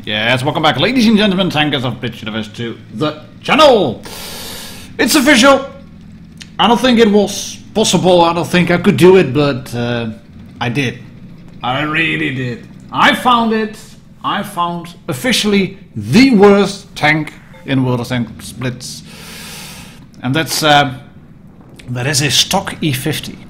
Yes, welcome back, ladies and gentlemen, tankers of Blitz Universe to the channel. It's official. I don't think it was possible. I don't think I could do it, but I did. I really did. I found it. I found officially the worst tank in World of Tanks Blitz, and that is a stock E50.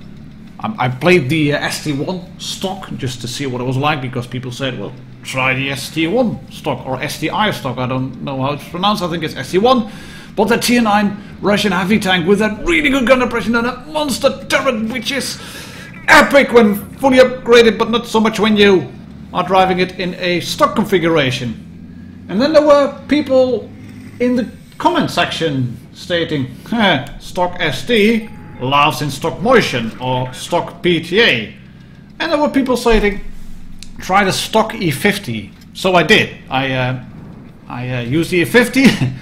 I played the ST1 stock just to see what it was like, because people said, well, try the ST1 stock or STI stock. I don't know how it's pronounced. I think it's ST1. But the Tier 9 Russian heavy tank with that really good gun depression and that monster turret, which is epic when fully upgraded, but not so much when you are driving it in a stock configuration. And then there were people in the comment section stating, stock ST laughs in stock motion or stock PTA. And there were people saying, try the stock E50. So I did. I used the E50.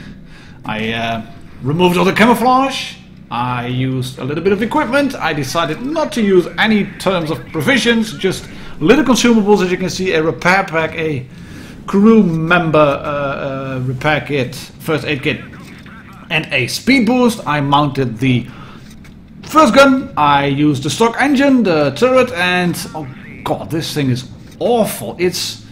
I removed all the camouflage. I used a little bit of equipment. I decided not to use any terms of provisions, just little consumables, as you can see, a repair pack, a crew member repair kit, first aid kit, and a speed boost. I mounted the first gun. I used the stock engine, the turret, and oh god, this thing is awful. It's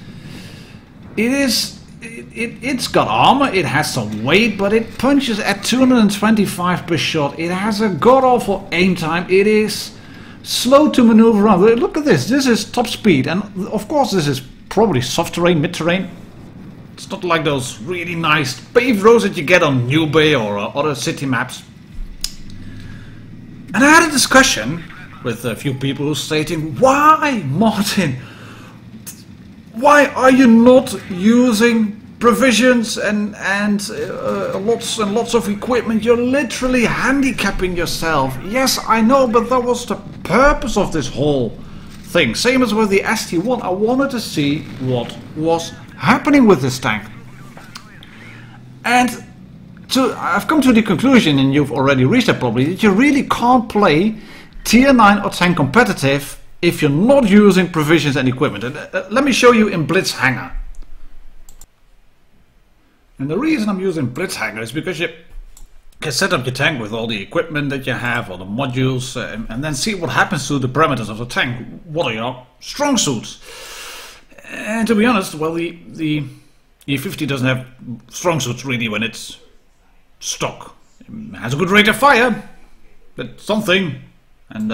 got armor, it has some weight, but it punches at 225 per shot. It has a god-awful aim time. It is slow to maneuver around. Look at this. This is top speed, and of course this is probably soft terrain, mid-terrain. It's not like those really nice paved roads that you get on Tuba or other city maps. And I had a discussion with a few people stating, why, Martin? Why are you not using provisions and lots and lots of equipment? You're literally handicapping yourself. Yes, I know, but that was the purpose of this whole thing. Same as with the ST1. I wanted to see what was happening with this tank. And I've come to the conclusion, and you've already reached it probably, that you really can't play Tier 9 or tank competitive if you're not using provisions and equipment. And, let me show you in Blitz Hangar. And the reason I'm using Blitz Hangar is because you can set up your tank with all the equipment that you have, all the modules, and then see what happens to the parameters of the tank. What are your strong suits? And to be honest, well, the E50 doesn't have strong suits really when it's stock. It has a good rate of fire, but something, and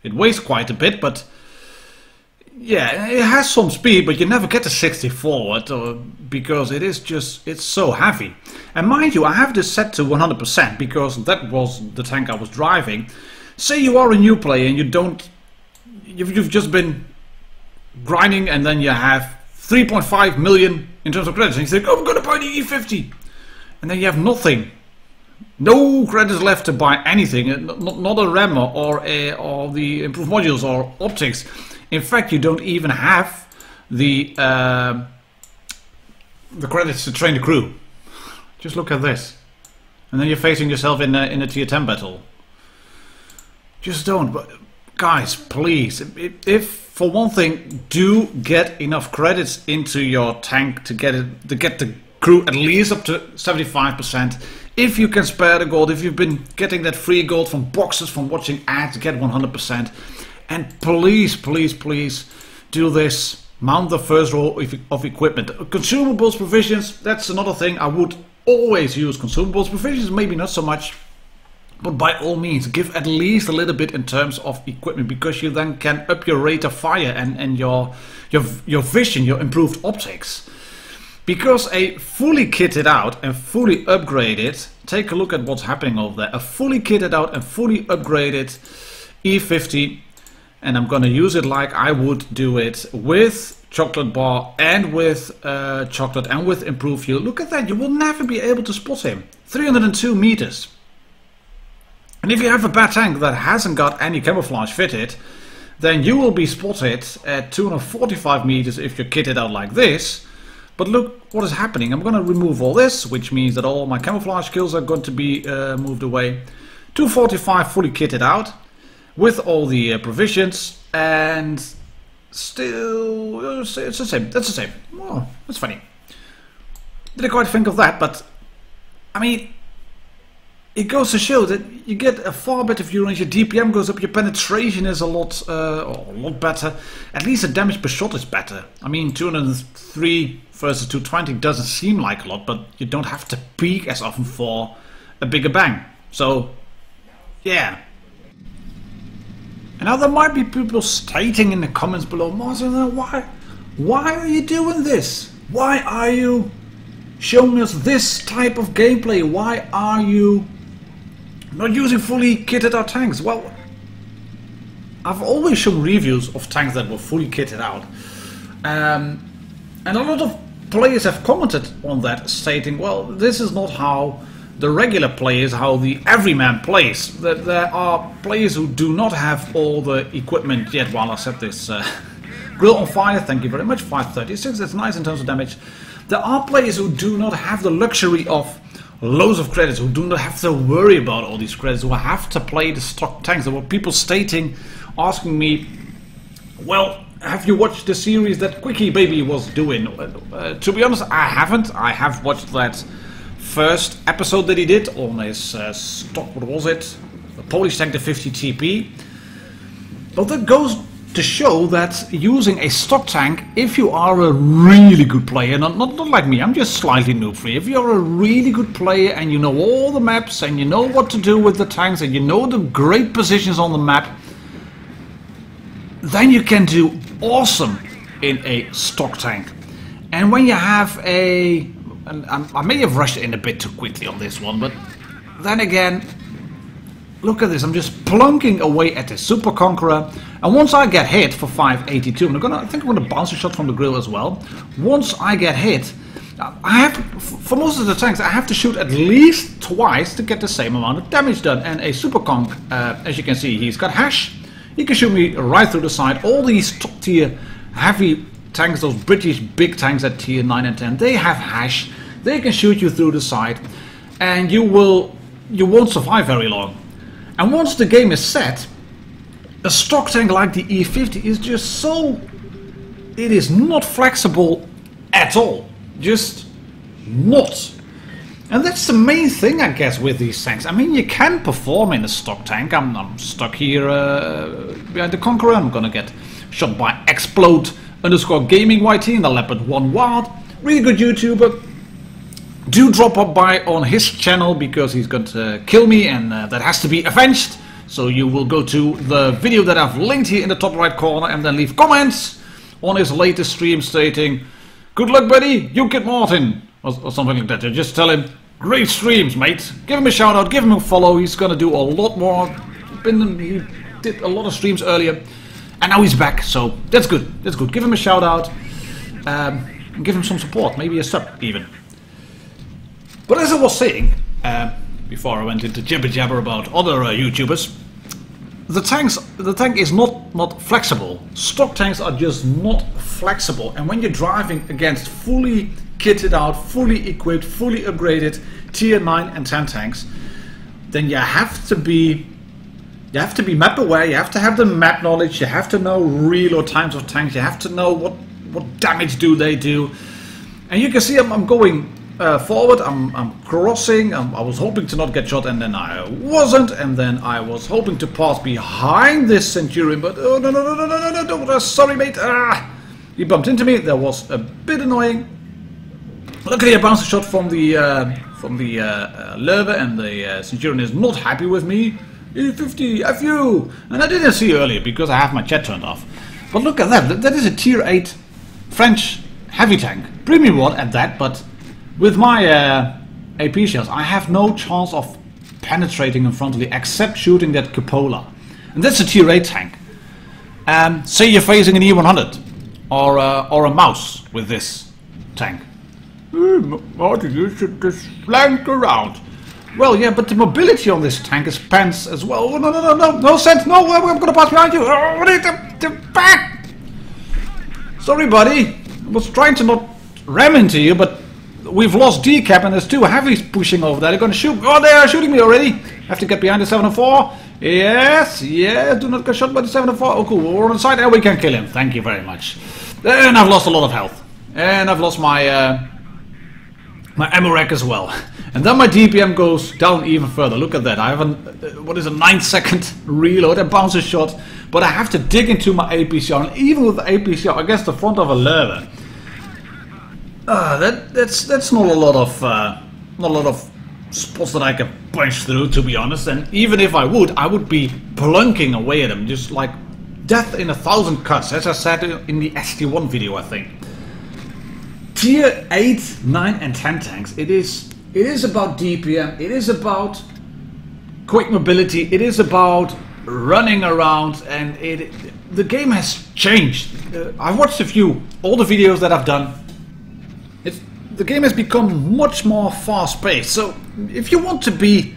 it weighs quite a bit, but yeah, it has some speed, but you never get to 60 forward because it's so heavy. And mind you, I have this set to 100% because that was the tank I was driving. Say you are a new player and you've just been grinding, and then you have 3.5 million in terms of credits, and you think, oh, I'm gonna buy the E50, and then you have nothing. No credits left to buy anything, not a RAM or the improved modules or optics. In fact, you don't even have the credits to train the crew. Just look at this, and then you're facing yourself in a Tier 10 battle. Just don't. But guys, please, if for one thing, do get enough credits into your tank to get the crew at least up to 75%. If you can spare the gold, if you've been getting that free gold from boxes, from watching ads, get 100%. And please, please, please do this. Mount the first row of equipment. Consumables, provisions, that's another thing. I would always use consumables. Provisions, maybe not so much. But by all means, give at least a little bit in terms of equipment, because you then can up your rate of fire and your vision, your improved optics. Because a fully kitted out and fully upgraded, take a look at what's happening over there. A fully kitted out and fully upgraded E50, and I'm going to use it like I would do it with chocolate bar and with chocolate and with improved fuel. Look at that, you will never be able to spot him. 302 meters. And if you have a bad tank that hasn't got any camouflage fitted, then you will be spotted at 245 meters if you're kitted out like this. But look what is happening. I'm going to remove all this, which means that all my camouflage kills are going to be moved away. 245 fully kitted out with all the provisions, and still it's the same. That's the same. Oh, that's funny. didn't quite think of that, but I mean, it goes to show that you get a far better view range, your DPM goes up, your penetration is a lot better. At least the damage per shot is better. I mean, 203 versus 220 doesn't seem like a lot, but you don't have to peak as often for a bigger bang. So, yeah. And now there might be people stating in the comments below, Martin, why are you doing this? Why are you showing us this type of gameplay? Why are you not using fully kitted out tanks? Well, I've always shown reviews of tanks that were fully kitted out. And a lot of players have commented on that, stating, well, this is not how the regular players, how the everyman plays. That there are players who do not have all the equipment yet. While I set this grill on fire, thank you very much, 536, that's nice in terms of damage. There are players who do not have the luxury of loads of credits, who do not have to worry about all these credits, who have to play the stock tanks. There were people stating, asking me, well, have you watched the series that Quickie Baby was doing? To be honest, I haven't. I have watched that first episode that he did on his stock, what was it? The Polish tank, the 50 TP. But that goes to show that using a stock tank, if you are a really good player, not like me, I'm just slightly noob free. If you're a really good player and you know all the maps and you know what to do with the tanks and you know the great positions on the map, then you can do awesome in a stock tank. And when you have a... And I may have rushed in a bit too quickly on this one, but then again, look at this, I'm just plunking away at the Super Conqueror, and once I get hit for 582, I think I'm gonna bounce a shot from the grill as well. Once I get hit, I have, for most of the tanks, I have to shoot at least twice to get the same amount of damage done. And a Super Conk, as you can see, he's got hash, he can shoot me right through the side. All these top tier heavy tanks, those British big tanks at tier 9 and 10, they have hash, they can shoot you through the side, and you won't survive very long. And once the game is set, a stock tank like the E50 is just so... it is not flexible at all. Just not. And that's the main thing, I guess, with these tanks. I mean, you can perform in a stock tank. I'm stuck here behind the Conqueror. I'm gonna get shot by Explode_Gaming YT in the Leopard 1 Wild. Really good YouTuber. Do drop up by on his channel because he's going to kill me, and that has to be avenged. So you will go to the video that I've linked here in the top right corner and then leave comments on his latest stream stating, "Good luck, buddy, you get Martin," or something like that. You just tell him, "Great streams, mate." Give him a shout out, give him a follow. He's going to do a lot more. He did a lot of streams earlier, and now he's back. So that's good. That's good. Give him a shout out. And give him some support. Maybe a sub even. But as I was saying, before I went into jibber jabber about other YouTubers, the tank is not flexible. Stock tanks are just not flexible, and when you're driving against fully kitted out, fully equipped, fully upgraded tier 9 and 10 tanks, then you have to be map aware. You have to have the map knowledge. You have to know reload times of tanks. You have to know what damage do they do. And you can see I'm going forward, I'm crossing, I was hoping to not get shot and then I wasn't, and then I was hoping to pass behind this Centurion, but oh no, sorry mate, he bumped into me. That was a bit annoying. Luckily I bounced a shot from the Löwe, and the Centurion is not happy with me. E50, F you! And I didn't see earlier because I have my chat turned off. But look at that, that is a tier 8 French heavy tank, premium one at that, but with my AP shells, I have no chance of penetrating in front of the except shooting that cupola. And that's a tier 8 tank. Say you're facing an E100 or a mouse with this tank. Martin, you should just flank around. Well, yeah, but the mobility on this tank is pants as well. Oh, no sense, no, I'm gonna pass behind you. Oh, the back! Sorry, buddy. I was trying to not ram into you, but we've lost decap and there's two heavies pushing over there. They're gonna shoot. Oh, they are shooting me already. Have to get behind the 704. Yes, do not get shot by the 704. Oh, cool. We're on the side and we can kill him. Thank you very much. And I've lost a lot of health. And I've lost my my ammo rack as well. And then my DPM goes down even further. Look at that. I have a 9-second reload, a bouncer shot, but I have to dig into my APCR, and even with the APCR against the front of a leather, that's not a lot of spots that I can punch through, to be honest. And even if I would be plunking away at them, just like death in 1,000 cuts, as I said in the ST1 video, I think. Tier 8, 9 and 10 tanks, it is about DPM, it is about quick mobility, it is about running around, and the game has changed. I've watched all the videos that I've done. The game has become much more fast-paced, so if you want to be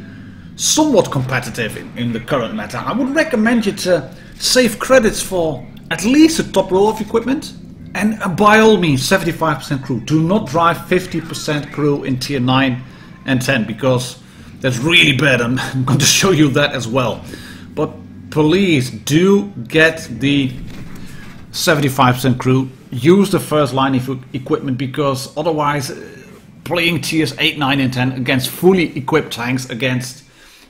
somewhat competitive in the current meta, I would recommend you to save credits for at least a top row of equipment, and by all means 75% crew. Do not drive 50% crew in tier 9 and 10, because that's really bad. I'm going to show you that as well. But please do get the 75% crew. Use the first line of equipment, because otherwise playing tiers 8, 9 and 10 against fully equipped tanks, against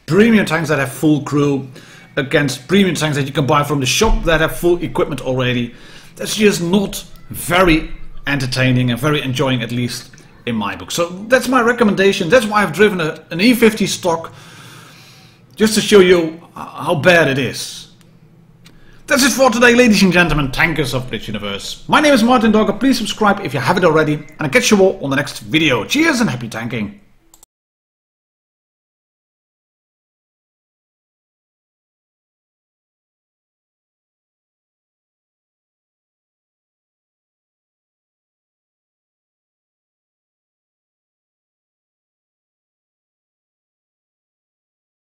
premium tanks that have full crew, against premium tanks that you can buy from the shop that have full equipment already, that's just not very entertaining and very enjoying, at least in my book. So that's my recommendation. That's why I've driven an E50 stock, just to show you how bad it is. That's it for today, ladies and gentlemen, tankers of Blitz Universe. My name is Martin Dogger. Please subscribe if you haven't already, and I'll catch you all on the next video. Cheers and happy tanking.